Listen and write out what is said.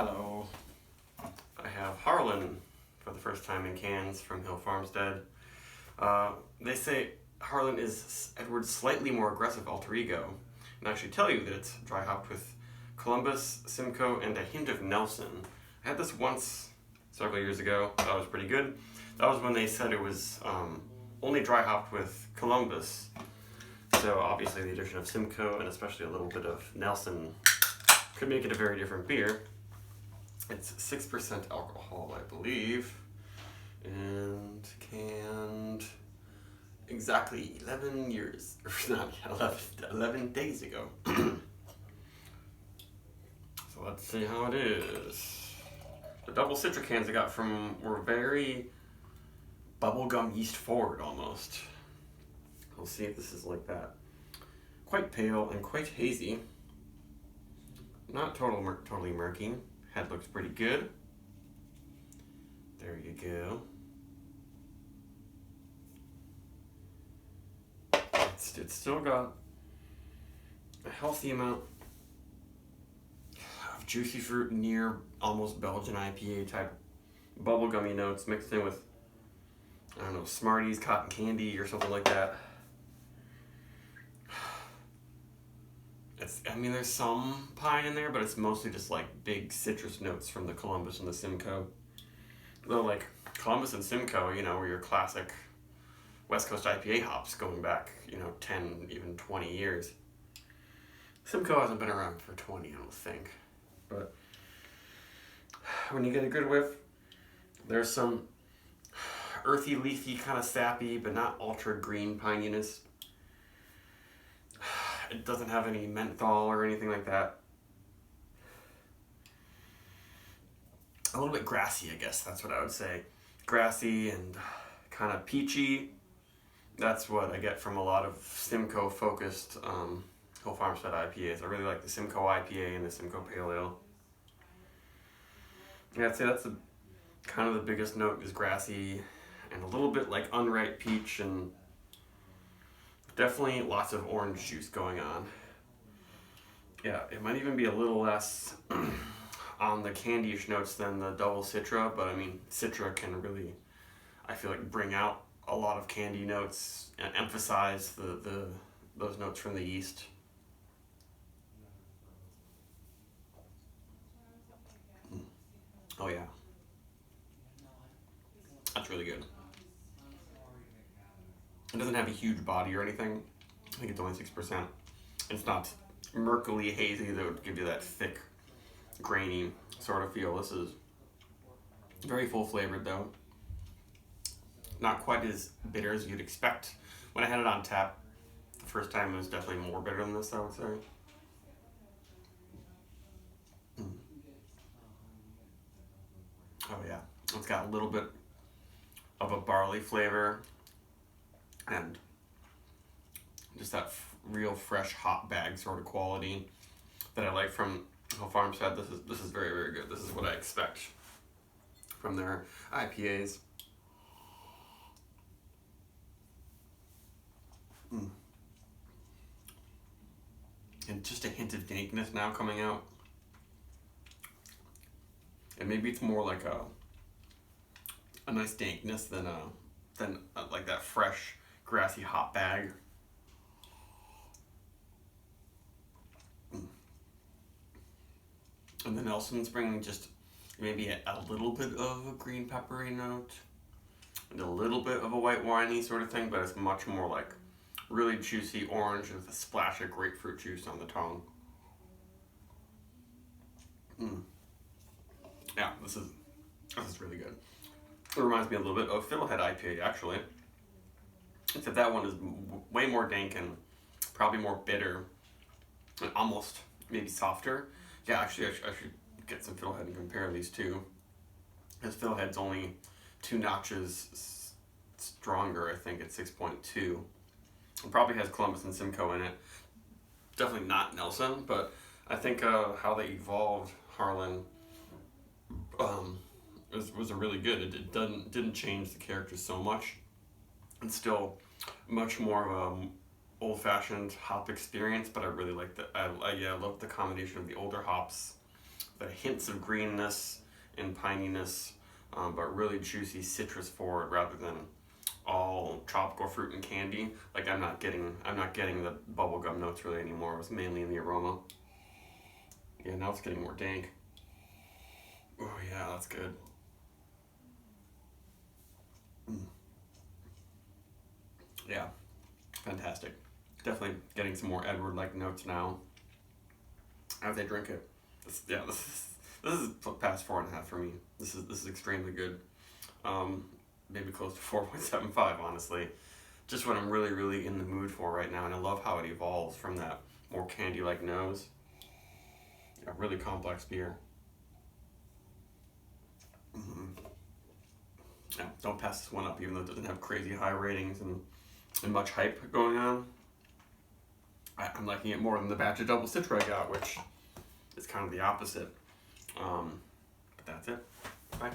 Hello. I have Harlan for the first time in cans from Farmstead. They say Harlan is Edward's slightly more aggressive alter ego, and I actually tell you that it's dry hopped with Columbus, Simcoe, and a hint of Nelson. I had this once several years ago. That was pretty good. That was when they said it was only dry hopped with Columbus. So obviously the addition of Simcoe and especially a little bit of Nelson could make it a very different beer. It's 6% alcohol, I believe, and canned exactly 11 years, or not 11 days ago. So let's see how it is. The double Citra cans I got were very bubblegum yeast forward almost. We'll see if this is like that. Quite pale and quite hazy. Not totally murky. Head looks pretty good. There you go. It's still got a healthy amount of juicy fruit, near almost Belgian IPA type bubblegummy notes mixed in with, I don't know, Smarties, cotton candy, or something like that. There's some pine in there, but it's mostly just like big citrus notes from the Columbus and the Simcoe. Though, like, Columbus and Simcoe, were your classic West Coast IPA hops going back, 10, even 20 years. Simcoe hasn't been around for 20, I don't think. But when you get a good whiff, there's some earthy, leafy, kind of sappy, but not ultra green pininess. It doesn't have any menthol or anything like that. A little bit grassy, I guess, that's what I would say. Grassy and kind of peachy. That's what I get from a lot of Simcoe-focused Hill Farmstead IPAs. I really like the Simcoe IPA and the Simcoe Pale Ale. Yeah, I'd say that's kind of the biggest note is grassy and a little bit like unripe peach, and definitely lots of orange juice going on. Yeah, it might even be a little less on the candyish notes than the double Citra, but Citra can really, I feel like, bring out a lot of candy notes and emphasize those notes from the yeast. Oh yeah, that's really good. It doesn't have a huge body or anything. I think it's only 6%. It's not murkily hazy that would give you that thick, grainy sort of feel. This is very full flavored though. Not quite as bitter as you'd expect. When I had it on tap the first time, it was definitely more bitter than this, I would say. Oh yeah, it's got a little bit of a barley flavor and just that real fresh hop bag sort of quality that I like from Hill Farmstead. This is very, very good. This is what I expect from their IPAs. And just a hint of dankness now coming out. And maybe it's more like a nice dankness than like that fresh grassy hop bag. And the Nelson's bringing just maybe a little bit of a green peppery note and a little bit of a white winey sort of thing, but it's much more like really juicy orange with a splash of grapefruit juice on the tongue. Yeah, this is really good. It reminds me a little bit of Fiddlehead IPA, actually. Except that one is way more dank and probably more bitter and almost maybe softer. Yeah, actually, I should get some Fiddlehead and compare these two. Because Fiddlehead's only 2 notches stronger, I think, at 6.2. It probably has Columbus and Simcoe in it. Definitely not Nelson, but I think how they evolved Harlan was a really good. It didn't change the characters so much. It's still much more of a old-fashioned hop experience, but I really like I love the combination of the older hops the hints of greenness and pininess, but really juicy citrus forward rather than all tropical fruit and candy. Like I'm not getting the bubblegum notes really anymore. It was mainly in the aroma. Yeah, now it's getting more dank. Oh yeah, that's good. Yeah, fantastic. Definitely getting some more Edward-like notes now as I drink it. This is past 4.5 for me. This is extremely good. Maybe close to 4.75, honestly. Just what I'm really, really in the mood for right now, and I love how it evolves from that more candy-like nose. A really complex beer. Yeah, don't pass this one up, even though it doesn't have crazy high ratings and much hype going on. I'm liking it more than the batch of double citra I got, which is kind of the opposite. But that's it. Bye.